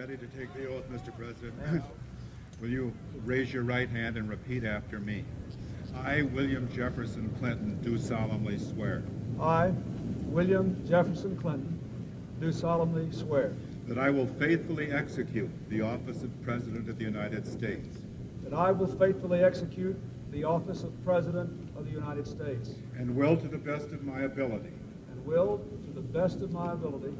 ready to take the oath, Mr. President? Will you raise your right hand and repeat after me? I, William Jefferson Clinton, do solemnly swear. I, William Jefferson Clinton, do solemnly swear that I will faithfully execute the office of President of the United States that I will faithfully execute the office of President of the United States and will, to the best of my ability, to the best of my ability,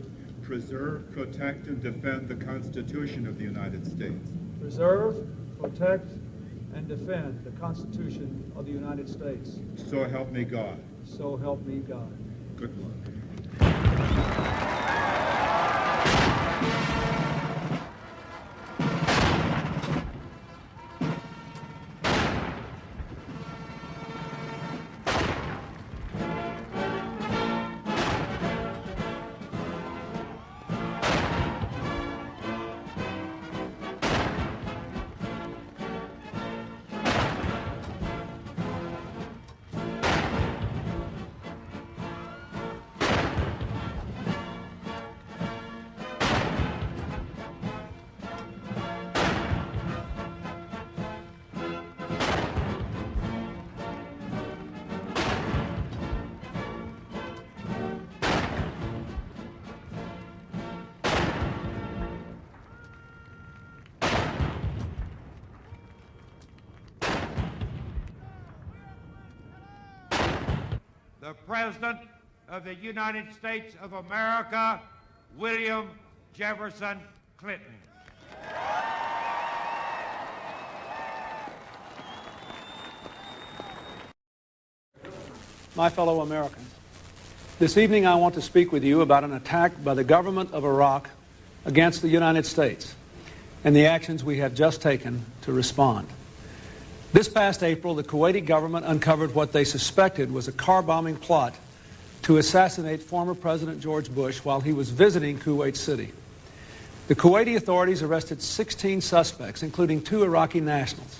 preserve, protect, and defend the Constitution of the United States. Preserve, protect, and defend the Constitution of the United States. So help me God. So help me God. Good luck. The President of the United States of America, William Jefferson Clinton. My fellow Americans, this evening I want to speak with you about an attack by the government of Iraq against the United States and the actions we have just taken to respond. This past April, the Kuwaiti government uncovered what they suspected was a car-bombing plot to assassinate former President George Bush while he was visiting Kuwait City. The Kuwaiti authorities arrested 16 suspects, including 2 Iraqi nationals.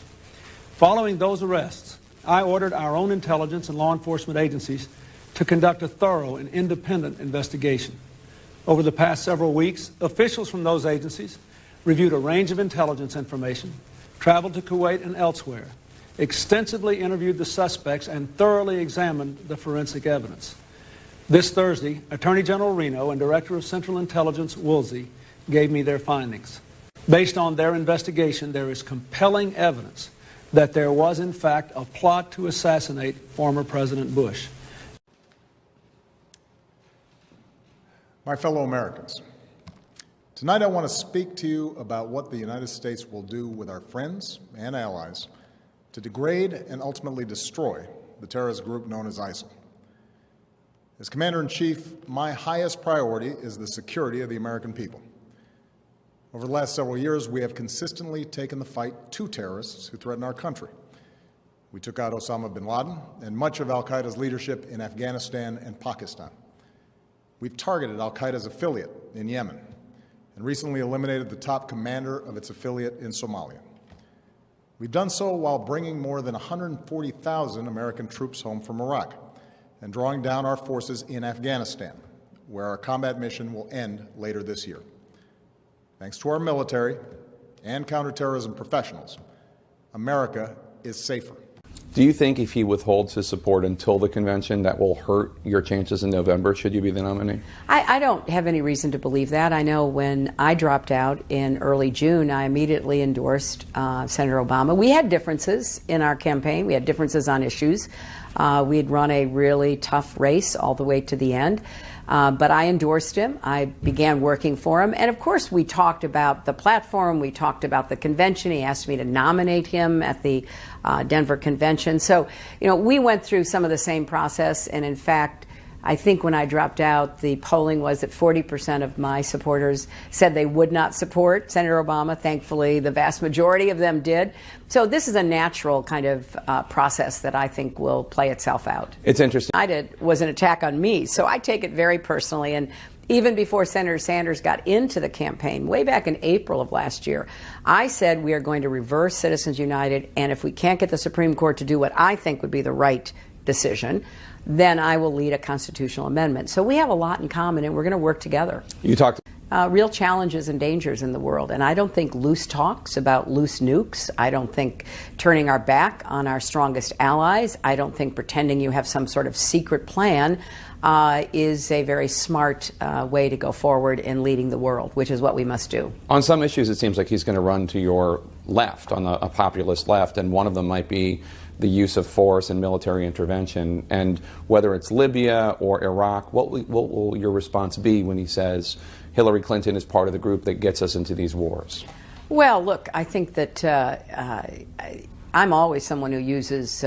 Following those arrests, I ordered our own intelligence and law enforcement agencies to conduct a thorough and independent investigation. Over the past several weeks, officials from those agencies reviewed a range of intelligence information, traveled to Kuwait and elsewhere, extensively interviewed the suspects, and thoroughly examined the forensic evidence. This Thursday, Attorney General Reno and Director of Central Intelligence Woolsey gave me their findings. Based on their investigation, there is compelling evidence that there was, in fact, a plot to assassinate former President Bush. My fellow Americans, tonight I want to speak to you about what the United States will do with our friends and allies to degrade and ultimately destroy the terrorist group known as ISIL. As Commander-in-Chief, my highest priority is the security of the American people. Over the last several years, we have consistently taken the fight to terrorists who threaten our country. We took out Osama bin Laden and much of al-Qaeda's leadership in Afghanistan and Pakistan. We've targeted al-Qaeda's affiliate in Yemen and recently eliminated the top commander of its affiliate in Somalia. We've done so while bringing more than 140,000 American troops home from Iraq and drawing down our forces in Afghanistan, where our combat mission will end later this year. Thanks to our military and counterterrorism professionals, America is safer. Do you think if he withholds his support until the convention, that will hurt your chances in November, should you be the nominee? I don't have any reason to believe that. I know when I dropped out in early June, I immediately endorsed Senator Obama. We had differences in our campaign. We had differences on issues. We had run a really tough race all the way to the end. But I endorsed him. I began working for him. And of course, we talked about the platform. We talked about the convention. He asked me to nominate him at the Denver convention. So, you know, we went through some of the same process. And in fact, I think when I dropped out, the polling was that 40% of my supporters said they would not support Senator Obama. Thankfully, the vast majority of them did. So this is a natural kind of process that I think will play itself out. It's interesting. It was an attack on me, so I take it very personally. And even before Senator Sanders got into the campaign, way back in April of last year, I said we are going to reverse Citizens United, and if we can't get the Supreme Court to do what I think would be the right decision, then I will lead a constitutional amendment. So we have a lot in common, and we're going to work together. You talked. real challenges and dangers in the world. And I don't think loose talks about loose nukes, I don't think turning our back on our strongest allies, I don't think pretending you have some sort of secret plan is a very smart way to go forward in leading the world, which is what we must do. On some issues, it seems like he's going to run to your left, on a populist left, and one of them might be the use of force and military intervention. And whether it's Libya or Iraq, what will your response be when he says Hillary Clinton is part of the group that gets us into these wars? Well, look, I think that I'm always someone who uses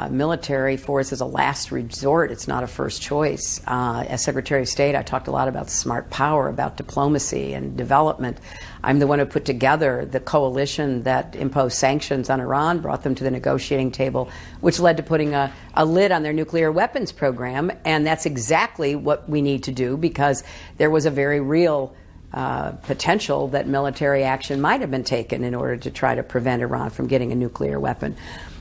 military force as a last resort. It's not a first choice. As Secretary of State, I talked a lot about smart power, about diplomacy and development. I'm the one who put together the coalition that imposed sanctions on Iran, brought them to the negotiating table, which led to putting a lid on their nuclear weapons program. And that's exactly what we need to do, because there was a very real potential that military action might have been taken in order to try to prevent Iran from getting a nuclear weapon.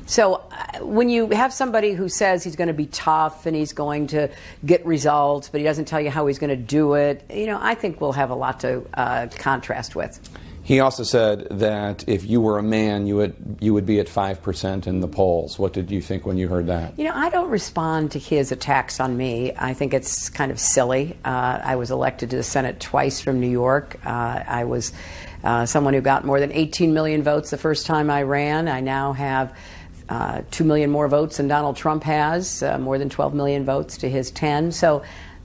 So when you have somebody who says he's going to be tough and he's going to get results, but he doesn't tell you how he's going to do it, I think we'll have a lot to contrast with. He also said that if you were a man, you would be at 5% in the polls. What did you think when you heard that? I don't respond to his attacks on me. I think it's kind of silly. I was elected to the Senate twice from New York. I was someone who got more than 18 million votes the first time I ran. I now have 2 million more votes than Donald Trump has, more than 12 million votes to his 10. So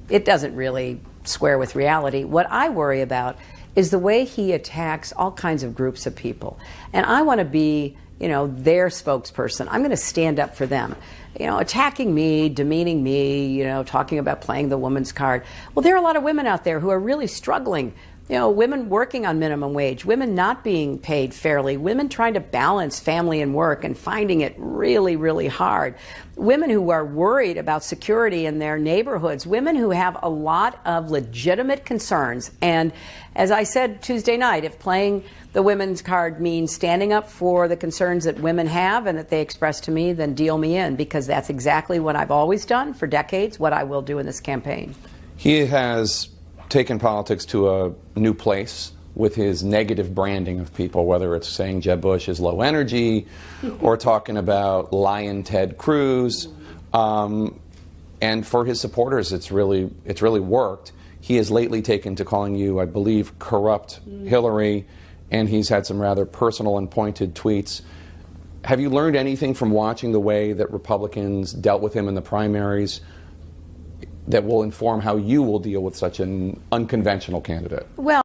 it doesn't really square with reality. What I worry about is the way he attacks all kinds of groups of people. And I want to be, their spokesperson. I'm going to stand up for them. Attacking me, demeaning me, talking about playing the woman's card. Well, there are a lot of women out there who are really struggling. Women working on minimum wage, women not being paid fairly, women trying to balance family and work and finding it really, really hard. Women who are worried about security in their neighborhoods, women who have a lot of legitimate concerns. And as I said Tuesday night, if playing the women's card means standing up for the concerns that women have and that they express to me, then deal me in, because that's exactly what I've always done for decades, what I will do in this campaign. He has taken politics to a new place with his negative branding of people, whether it's saying Jeb Bush is low energy or talking about Lion Ted Cruz. And for his supporters, it's really worked. He has lately taken to calling you, I believe, corrupt Hillary, and he's had some rather personal and pointed tweets. Have you learned anything from watching the way that Republicans dealt with him in the primaries that will inform how you will deal with such an unconventional candidate? Well,